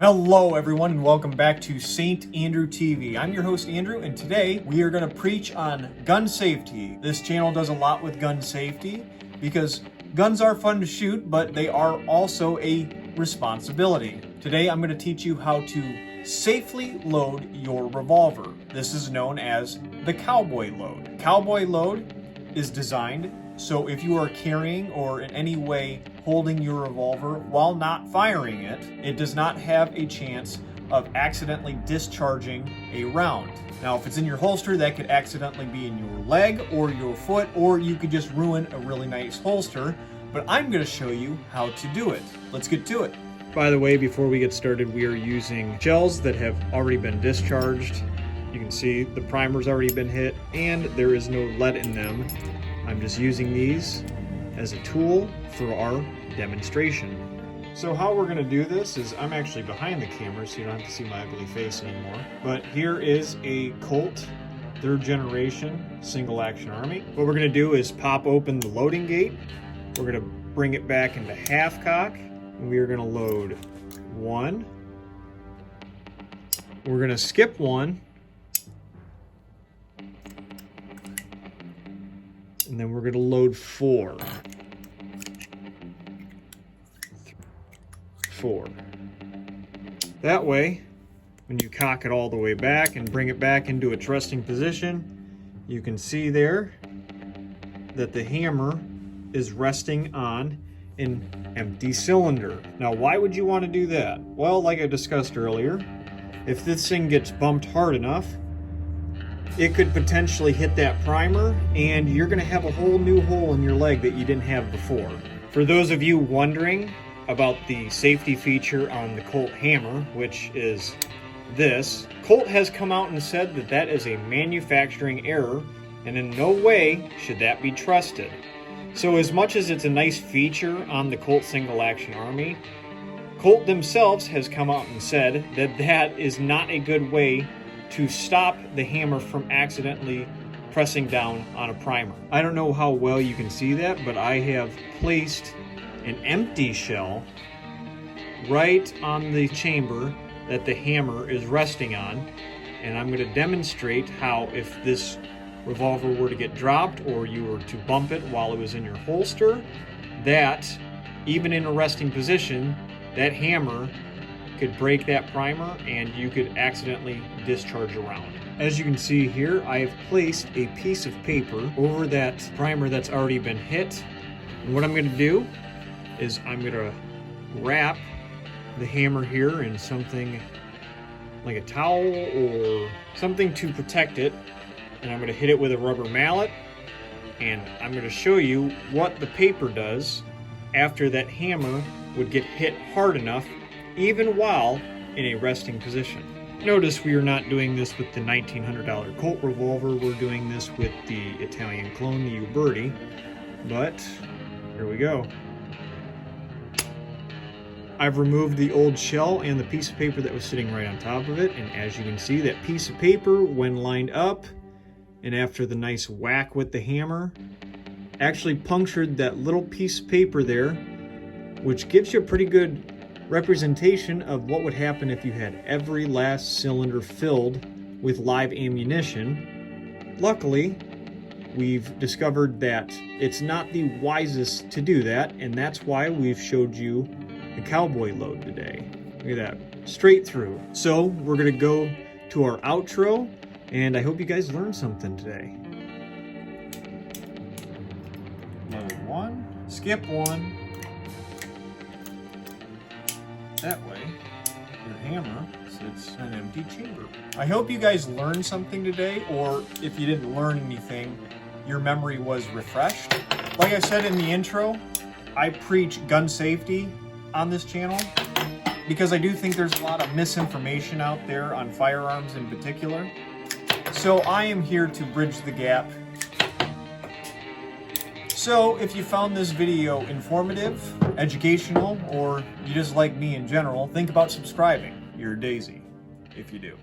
Hello everyone and welcome back to St. Andrew TV. I'm your host Andrew and today we are going to preach on gun safety. This channel does a lot with gun safety because guns are fun to shoot, but they are also a responsibility. Today I'm going to teach you how to safely load your revolver. This is known as the Cowboy load. Cowboy load is designed so if you are carrying or in any way holding your revolver while not firing it, it does not have a chance of accidentally discharging a round. Now, if it's in your holster, that could accidentally be in your leg or your foot, or you could just ruin a really nice holster. But I'm going to show you how to do it. Let's get to it. By the way, before we get started, we are using shells that have already been discharged. You can see the primer's already been hit and there is no lead in them. I'm just using these as a tool for our demonstration. So how we're going to do this is I'm actually behind the camera so you don't have to see my ugly face anymore. But here is a Colt 3rd generation single action army. What we're going to do is pop open the loading gate. We're going to bring it back into half cock and we are going to load one. We're going to skip one. And then we're going to load four. That way, when you cock it all the way back and bring it back into its resting position, you can see there that the hammer is resting on an empty cylinder. Now, why would you want to do that? Well, like I discussed earlier, if this thing gets bumped hard enough, it could potentially hit that primer and you're going to have a whole new hole in your leg that you didn't have before. For those of you wondering about the safety feature on the Colt hammer, which is this, Colt has come out and said that that is a manufacturing error and in no way should that be trusted. So as much as it's a nice feature on the Colt single action army, Colt themselves has come out and said that that is not a good way to stop the hammer from accidentally pressing down on a primer. I don't know how well you can see that, but I have placed an empty shell right on the chamber that the hammer is resting on, and I'm going to demonstrate how if this revolver were to get dropped or you were to bump it while it was in your holster, that even in a resting position, that hammer could break that primer and you could accidentally discharge a round. As you can see here, I have placed a piece of paper over that primer that's already been hit. And what I'm going to do is I'm going to wrap the hammer here in something like a towel or something to protect it. And I'm going to hit it with a rubber mallet. And I'm going to show you what the paper does after that hammer would get hit hard enough even while in a resting position. Notice we are not doing this with the $1,900 Colt revolver, we're doing this with the Italian clone, the Uberti. But here we go. I've removed the old shell and the piece of paper that was sitting right on top of it, and as you can see, that piece of paper, when lined up and after the nice whack with the hammer, actually punctured that little piece of paper there, which gives you a pretty good representation of what would happen if you had every last cylinder filled with live ammunition. Luckily, we've discovered that it's not the wisest to do that, and that's why we've showed you the Cowboy load today. Look at that, straight through. So we're gonna go to our outro, and I hope you guys learned something today. Load one, skip one. That way, your hammer sits in an empty chamber. I hope you guys learned something today, or if you didn't learn anything, your memory was refreshed. Like I said in the intro, I preach gun safety on this channel because I do think there's a lot of misinformation out there on firearms in particular. So I am here to bridge the gap. So if you found this video informative, educational, or you just like me in general, think about subscribing. You're a daisy if you do.